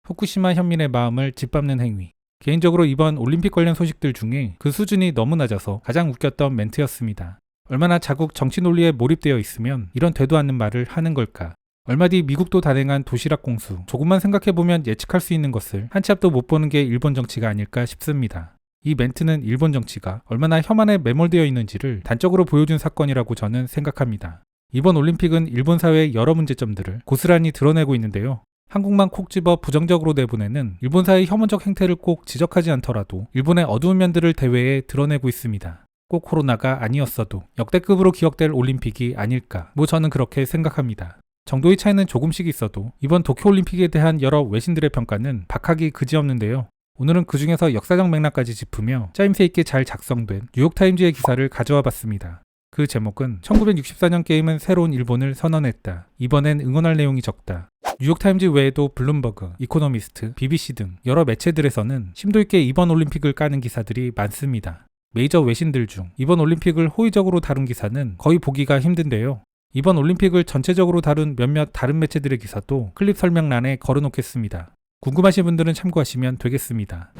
후쿠시마 현민의 마음을 짓밟는 행위. 개인적으로 이번 올림픽 관련 소식들 중에 그 수준이 너무 낮아서 가장 웃겼던 멘트였습니다. 얼마나 자국 정치 논리에 몰입되어 있으면 이런 되도 않는 말을 하는 걸까. 얼마 뒤 미국도 단행한 도시락 공수. 조금만 생각해보면 예측할 수 있는 것을 한 치 앞도 못 보는 게 일본 정치가 아닐까 싶습니다. 이 멘트는 일본 정치가 얼마나 혐한에 매몰되어 있는지를 단적으로 보여준 사건이라고 저는 생각합니다. 이번 올림픽은 일본 사회의 여러 문제점들을 고스란히 드러내고 있는데요. 한국만 콕 집어 부정적으로 내보내는 일본사의 혐오적 행태를 꼭 지적하지 않더라도 일본의 어두운 면들을 대회에 드러내고 있습니다. 꼭 코로나가 아니었어도 역대급으로 기억될 올림픽이 아닐까. 저는 그렇게 생각합니다. 정도의 차이는 조금씩 있어도 이번 도쿄올림픽에 대한 여러 외신들의 평가는 박하기 그지없는데요. 오늘은 그 중에서 역사적 맥락까지 짚으며 짜임새 있게 잘 작성된 뉴욕타임즈의 기사를 가져와 봤습니다. 그 제목은 1964년 게임은 새로운 일본을 선언했다. 이번엔 응원할 내용이 적다. 뉴욕타임즈 외에도 블룸버그, 이코노미스트, BBC 등 여러 매체들에서는 심도 있게 이번 올림픽을 까는 기사들이 많습니다. 메이저 외신들 중 이번 올림픽을 호의적으로 다룬 기사는 거의 보기가 힘든데요. 이번 올림픽을 전체적으로 다룬 몇몇 다른 매체들의 기사도 클립 설명란에 걸어놓겠습니다. 궁금하신 분들은 참고하시면 되겠습니다.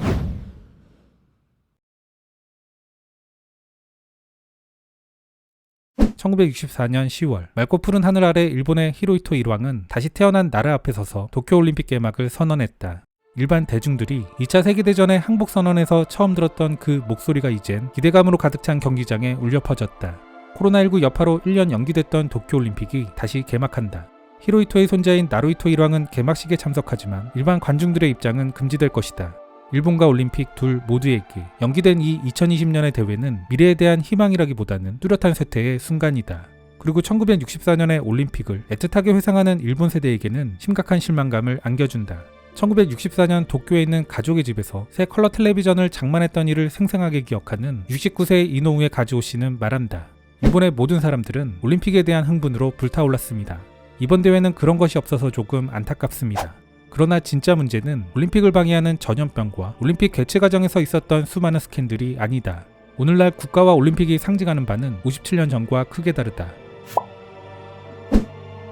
(1964년 10월) 맑고 푸른 하늘 아래 일본의 히로히토 일왕은 다시 태어난 나라 앞에 서서 도쿄올림픽 개막을 선언했다. 일반 대중들이 2차 세계대전의 항복선언에서 처음 들었던 그 목소리가 이젠 기대감으로 가득 찬 경기장에 울려 퍼졌다. 코로나19 여파로 1년 연기됐던 도쿄올림픽이 다시 개막한다. 히로히토의 손자인 나루히토 일왕은 개막식에 참석하지만 일반 관중들의 입장은 금지될 것이다. 일본과 올림픽 둘 모두에게 연기된 이 2020년의 대회는 미래에 대한 희망이라기보다는 뚜렷한 쇠퇴의 순간이다. 그리고 1964년의 올림픽을 애틋하게 회상하는 일본 세대에게는 심각한 실망감을 안겨준다. 1964년 도쿄에 있는 가족의 집에서 새 컬러 텔레비전을 장만했던 일을 생생하게 기억하는 69세의 이노우에 가즈오 씨는 말한다. 일본의 모든 사람들은 올림픽에 대한 흥분으로 불타올랐습니다. 이번 대회는 그런 것이 없어서 조금 안타깝습니다. 그러나 진짜 문제는 올림픽을 방해하는 전염병과 올림픽 개최 과정에서 있었던 수많은 스캔들이 아니다. 오늘날 국가와 올림픽이 상징하는 바는 57년 전과 크게 다르다.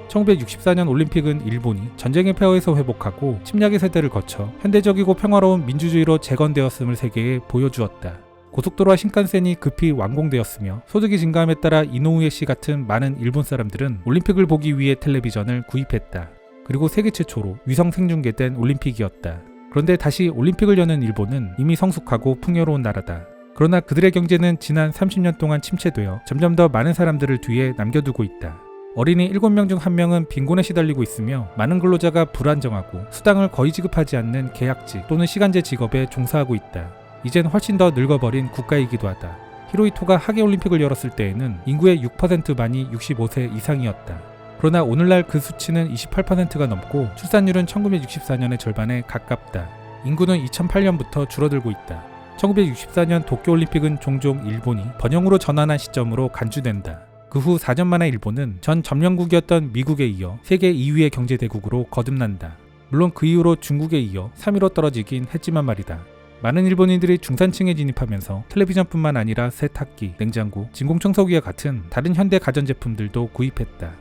1964년 올림픽은 일본이 전쟁의 폐허에서 회복하고 침략의 세대를 거쳐 현대적이고 평화로운 민주주의로 재건되었음을 세계에 보여주었다. 고속도로와 신칸센이 급히 완공되었으며 소득이 증가함에 따라 이노우에 씨 같은 많은 일본 사람들은 올림픽을 보기 위해 텔레비전을 구입했다. 그리고 세계 최초로 위성 생중계된 올림픽이었다. 그런데 다시 올림픽을 여는 일본은 이미 성숙하고 풍요로운 나라다. 그러나 그들의 경제는 지난 30년 동안 침체되어 점점 더 많은 사람들을 뒤에 남겨두고 있다. 어린이 7명 중 1명은 빈곤에 시달리고 있으며 많은 근로자가 불안정하고 수당을 거의 지급하지 않는 계약직 또는 시간제 직업에 종사하고 있다. 이젠 훨씬 더 늙어버린 국가이기도 하다. 히로히토가 하계올림픽을 열었을 때에는 인구의 6%만이 65세 이상이었다. 그러나 오늘날 그 수치는 28%가 넘고 출산율은 1964년의 절반에 가깝다. 인구는 2008년부터 줄어들고 있다. 1964년 도쿄올림픽은 종종 일본이 번영으로 전환한 시점으로 간주된다. 그 후 4년 만에 일본은 전 점령국이었던 미국에 이어 세계 2위의 경제대국으로 거듭난다. 물론 그 이후로 중국에 이어 3위로 떨어지긴 했지만 말이다. 많은 일본인들이 중산층에 진입하면서 텔레비전뿐만 아니라 세탁기, 냉장고, 진공청소기와 같은 다른 현대 가전제품들도 구입했다.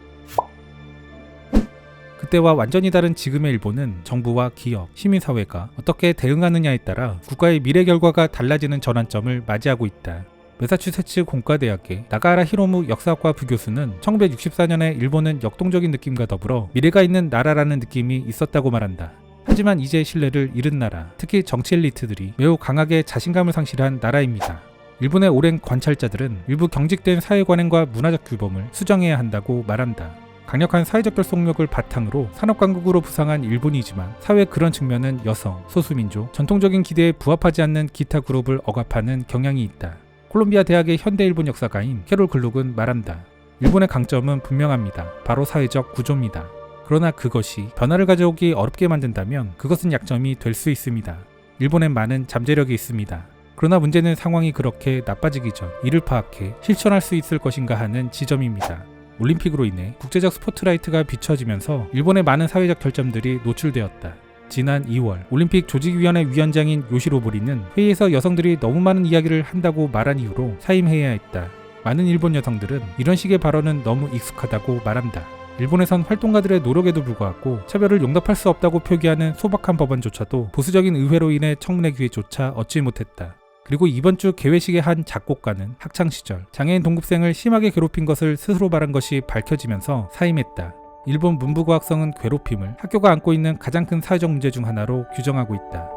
그때와 완전히 다른 지금의 일본은 정부와 기업, 시민사회가 어떻게 대응하느냐에 따라 국가의 미래 결과가 달라지는 전환점을 맞이하고 있다. 매사추세츠 공과대학의 나가하라 히로무 역사학과 부교수는 1964년에 일본은 역동적인 느낌과 더불어 미래가 있는 나라라는 느낌이 있었다고 말한다. 하지만 이제 신뢰를 잃은 나라, 특히 정치 엘리트들이 매우 강하게 자신감을 상실한 나라입니다. 일본의 오랜 관찰자들은 일부 경직된 사회관행과 문화적 규범을 수정해야 한다고 말한다. 강력한 사회적 결속력을 바탕으로 산업강국으로 부상한 일본이지만 사회의 그런 측면은 여성, 소수민족, 전통적인 기대에 부합하지 않는 기타 그룹을 억압하는 경향이 있다. 콜롬비아 대학의 현대일본 역사가인 캐롤 글록은 말한다. 일본의 강점은 분명합니다. 바로 사회적 구조입니다. 그러나 그것이 변화를 가져오기 어렵게 만든다면 그것은 약점이 될 수 있습니다. 일본엔 많은 잠재력이 있습니다. 그러나 문제는 상황이 그렇게 나빠지기 전 이를 파악해 실천할 수 있을 것인가 하는 지점입니다. 올림픽으로 인해 국제적 스포트라이트가 비춰지면서 일본의 많은 사회적 결점들이 노출되었다. 지난 2월 올림픽 조직위원회 위원장인 요시로 모리는 회의에서 여성들이 너무 많은 이야기를 한다고 말한 이후로 사임해야 했다. 많은 일본 여성들은 이런 식의 발언은 너무 익숙하다고 말한다. 일본에선 활동가들의 노력에도 불구하고 차별을 용납할 수 없다고 표기하는 소박한 법안조차도 보수적인 의회로 인해 청문회 기회조차 얻지 못했다. 그리고 이번 주 개회식의 한 작곡가는 학창시절 장애인 동급생을 심하게 괴롭힌 것을 스스로 말한 것이 밝혀지면서 사임했다. 일본 문부과학성은 괴롭힘을 학교가 안고 있는 가장 큰 사회적 문제 중 하나로 규정하고 있다.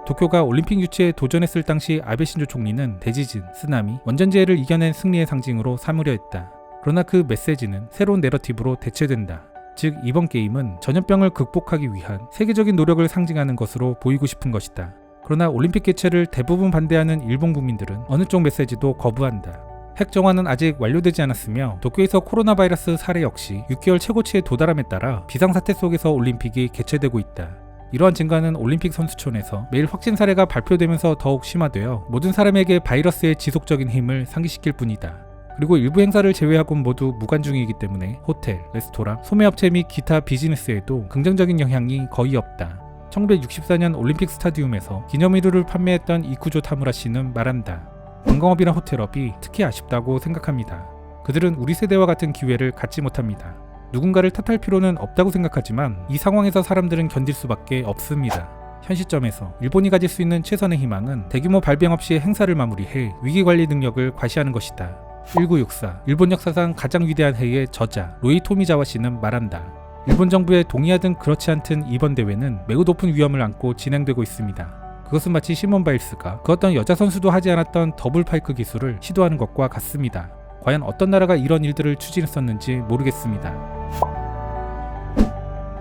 도쿄가 올림픽 유치에 도전했을 당시 아베 신조 총리는 대지진, 쓰나미, 원전재해를 이겨낸 승리의 상징으로 삼으려 했다. 그러나 그 메시지는 새로운 내러티브로 대체된다. 즉 이번 게임은 전염병을 극복하기 위한 세계적인 노력을 상징하는 것으로 보이고 싶은 것이다. 그러나 올림픽 개최를 대부분 반대하는 일본 국민들은 어느 쪽 메시지도 거부한다. 핵 정화는 아직 완료되지 않았으며 도쿄에서 코로나 바이러스 사례 역시 6개월 최고치에 도달함에 따라 비상사태 속에서 올림픽이 개최되고 있다. 이러한 증가는 올림픽 선수촌에서 매일 확진 사례가 발표되면서 더욱 심화되어 모든 사람에게 바이러스의 지속적인 힘을 상기시킬 뿐이다. 그리고 일부 행사를 제외하고는 모두 무관중이기 때문에 호텔, 레스토랑, 소매업체 및 기타 비즈니스에도 긍정적인 영향이 거의 없다. 1964년 올림픽 스타디움에서 기념의류를 판매했던 이쿠조 타무라 씨는 말한다. 관광업이나 호텔업이 특히 아쉽다고 생각합니다. 그들은 우리 세대와 같은 기회를 갖지 못합니다. 누군가를 탓할 필요는 없다고 생각하지만 이 상황에서 사람들은 견딜 수밖에 없습니다. 현 시점에서 일본이 가질 수 있는 최선의 희망은 대규모 발병 없이 행사를 마무리해 위기관리 능력을 과시하는 것이다. 1964 일본 역사상 가장 위대한 해의 저자 로이 토미자와 씨는 말한다. 일본 정부에 동의하든 그렇지 않든 이번 대회는 매우 높은 위험을 안고 진행되고 있습니다. 그것은 마치 시몬 바일스가 그 어떤 여자 선수도 하지 않았던 더블 파이크 기술을 시도하는 것과 같습니다. 과연 어떤 나라가 이런 일들을 추진했었는지 모르겠습니다.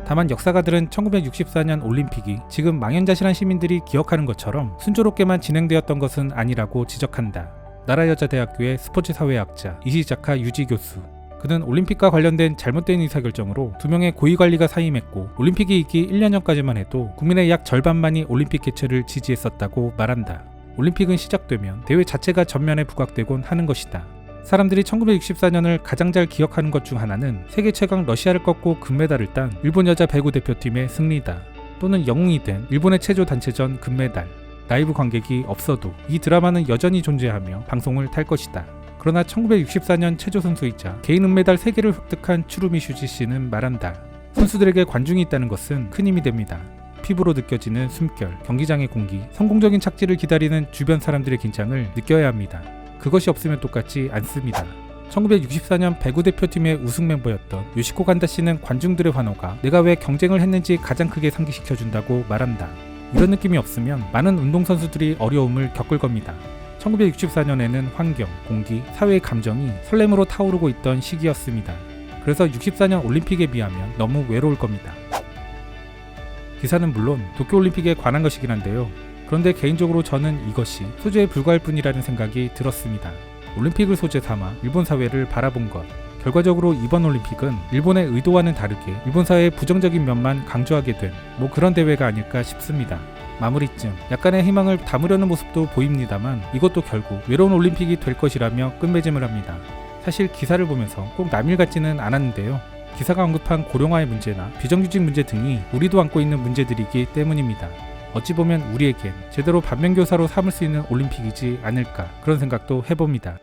다만 역사가들은 1964년 올림픽이 지금 망연자실한 시민들이 기억하는 것처럼 순조롭게만 진행되었던 것은 아니라고 지적한다. 나라여자대학교의 스포츠사회학자 이시자카 유지 교수. 그는 올림픽과 관련된 잘못된 의사결정으로 2명의 고위관리가 사임했고 올림픽이 있기 1년 전까지만 해도 국민의 약 절반만이 올림픽 개최를 지지했었다고 말한다. 올림픽은 시작되면 대회 자체가 전면에 부각되곤 하는 것이다. 사람들이 1964년을 가장 잘 기억하는 것 중 하나는 세계 최강 러시아를 꺾고 금메달을 딴 일본 여자 배구 대표팀의 승리다. 또는 영웅이 된 일본의 체조 단체전 금메달. 라이브 관객이 없어도 이 드라마는 여전히 존재하며 방송을 탈 것이다. 그러나 1964년 체조 선수이자 개인 은메달 3개를 획득한 추루미 슈지 씨는 말한다. 선수들에게 관중이 있다는 것은 큰 힘이 됩니다. 피부로 느껴지는 숨결, 경기장의 공기, 성공적인 착지를 기다리는 주변 사람들의 긴장을 느껴야 합니다. 그것이 없으면 똑같지 않습니다. 1964년 배구 대표팀의 우승 멤버였던 요시코 간다 씨는 관중들의 환호가 내가 왜 경쟁을 했는지 가장 크게 상기시켜준다고 말한다. 이런 느낌이 없으면 많은 운동선수들이 어려움을 겪을 겁니다. 1964년에는 환경, 공기, 사회의 감정이 설렘으로 타오르고 있던 시기였습니다. 그래서 64년 올림픽에 비하면 너무 외로울 겁니다. 기사는 물론 도쿄올림픽에 관한 것이긴 한데요. 그런데 개인적으로 저는 이것이 소재에 불과할 뿐이라는 생각이 들었습니다. 올림픽을 소재 삼아 일본 사회를 바라본 것. 결과적으로 이번 올림픽은 일본의 의도와는 다르게 일본 사회의 부정적인 면만 강조하게 된 그런 대회가 아닐까 싶습니다. 마무리쯤 약간의 희망을 담으려는 모습도 보입니다만 이것도 결국 외로운 올림픽이 될 것이라며 끝맺음을 합니다. 사실 기사를 보면서 꼭 남일 같지는 않았는데요. 기사가 언급한 고령화의 문제나 비정규직 문제 등이 우리도 안고 있는 문제들이기 때문입니다. 어찌 보면 우리에겐 제대로 반면교사로 삼을 수 있는 올림픽이지 않을까 그런 생각도 해봅니다.